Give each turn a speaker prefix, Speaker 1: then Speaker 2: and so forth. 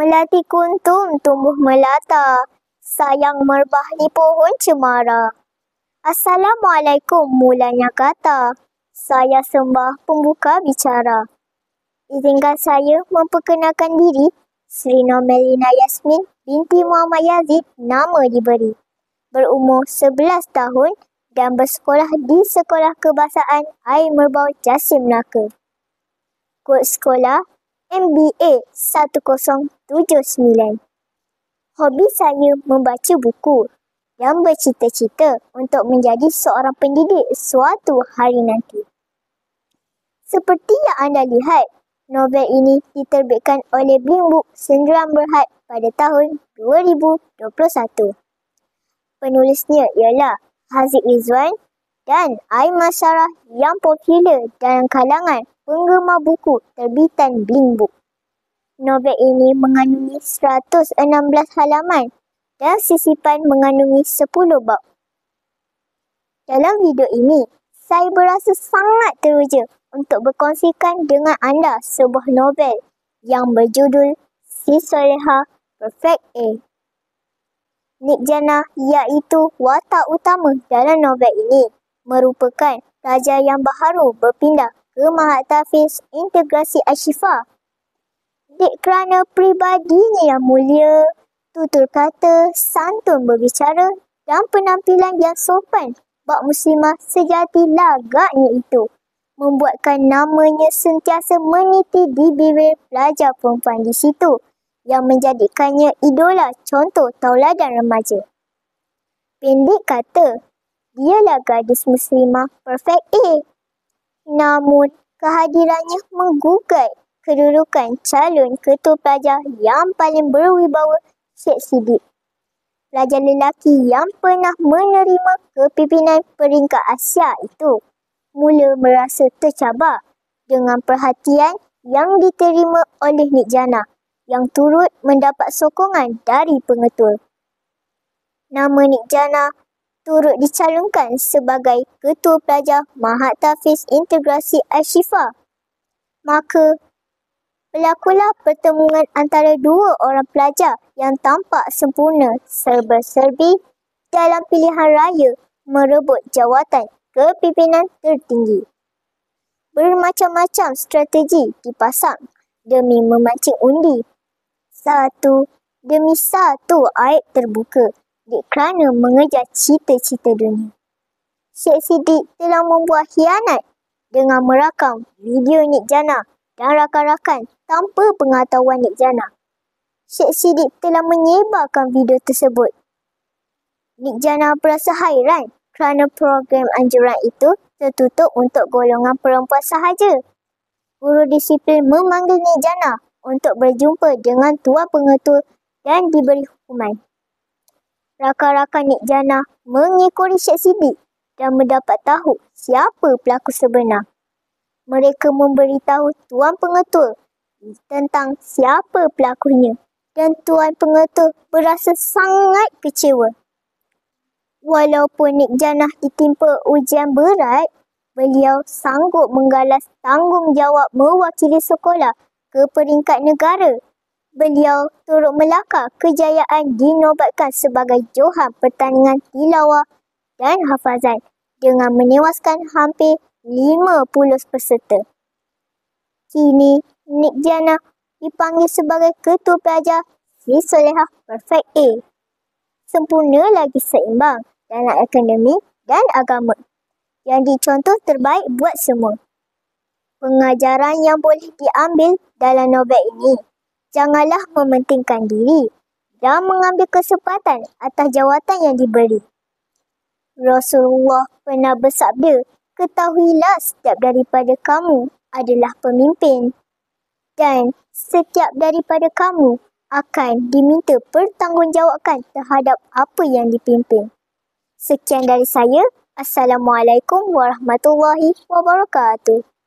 Speaker 1: Melati kuntum tumbuh melata, sayang merbah di pohon cemara. Assalamualaikum mulanya kata, saya sembah pembuka bicara. Izinkan saya memperkenalkan diri, Sri Nomelina Yasmin binti Muhammad Yazid nama diberi. Berumur 11 tahun dan bersekolah di Sekolah Kebahasaan Air Merbau Jasim Melaka. Kod sekolah MBA 1079. Hobi saya membaca buku dan bercita-cita untuk menjadi seorang pendidik suatu hari nanti. Seperti yang anda lihat, novel ini diterbitkan oleh Blink Book Sendirian Berhad pada tahun 2021. Penulisnya ialah Haziq Rizwan dan Aiman Sarah yang popular dalam kalangan penggemar buku terbitan Blink Book. Novel ini mengandungi 116 halaman dan sisipan mengandungi 10 bab. Dalam video ini, saya berasa sangat teruja untuk berkongsikan dengan anda sebuah novel yang berjudul Si Soleha Perfect A. Nik Jannah iaitu watak utama dalam novel ini merupakan pelajar yang baru berpindah ke Mahat Tahfiz Integrasi Ashifa. Dek kerana pribadinya yang mulia, tutur kata, santun berbicara dan penampilan yang sopan bak muslimah sejati lagaknya itu membuatkan namanya sentiasa meniti di bibir pelajar perempuan di situ yang menjadikannya idola contoh tauladan remaja. Pendek kata, dialah gadis muslimah perfect A. Namun, kehadirannya menggugat kedudukan calon ketua pelajar yang paling berwibawa Syed Siddiq. Pelajar lelaki yang pernah menerima kepimpinan peringkat Asia itu mula merasa tercabar dengan perhatian yang diterima oleh Nik Jannah yang turut mendapat sokongan dari pengetua. Nama Nik Jannah turut dicalonkan sebagai ketua pelajar Mahat Tahfiz Integrasi Ashifa. Maka, berlakulah pertemuan antara dua orang pelajar yang tampak sempurna serba-serbi dalam pilihan raya merebut jawatan kepimpinan tertinggi. Bermacam-macam strategi dipasang demi memancing undi. Satu demi satu aib terbuka kerana mengejar cita-cita dunia. Syed Siddiq telah membuat khianat dengan merakam video Nik Jannah dan rakan-rakan tanpa pengetahuan Nik Jannah. Syed Siddiq telah menyebarkan video tersebut. Nik Jannah berasa hairan kerana program anjuran itu tertutup untuk golongan perempuan sahaja. Guru disiplin memanggil Nik Jannah untuk berjumpa dengan tuan pengetua dan diberi hukuman. Rakan-rakan Nik Jannah mengekori Syed Siddiq dan mendapat tahu siapa pelaku sebenar. Mereka memberitahu tuan pengetua tentang siapa pelakunya dan tuan pengetua berasa sangat kecewa. Walaupun Nik Jannah ditimpa ujian berat, beliau sanggup menggalas tanggungjawab mewakili sekolah ke peringkat negara. Beliau turut melakar kejayaan dinobatkan sebagai johan pertandingan tilawah dan hafazan dengan menewaskan hampir 50 peserta. Kini, Nik Jannah dipanggil sebagai ketua pelajar Si Soleha Perfect A. Sempurna lagi seimbang dalam akademik dan agama yang dicontoh terbaik buat semua. Pengajaran yang boleh diambil dalam novel ini, janganlah mementingkan diri dan mengambil kesempatan atas jawatan yang diberi. Rasulullah pernah bersabda, ketahuilah setiap daripada kamu adalah pemimpin dan setiap daripada kamu akan diminta pertanggungjawabkan terhadap apa yang dipimpin. Sekian dari saya. Assalamualaikum warahmatullahi wabarakatuh.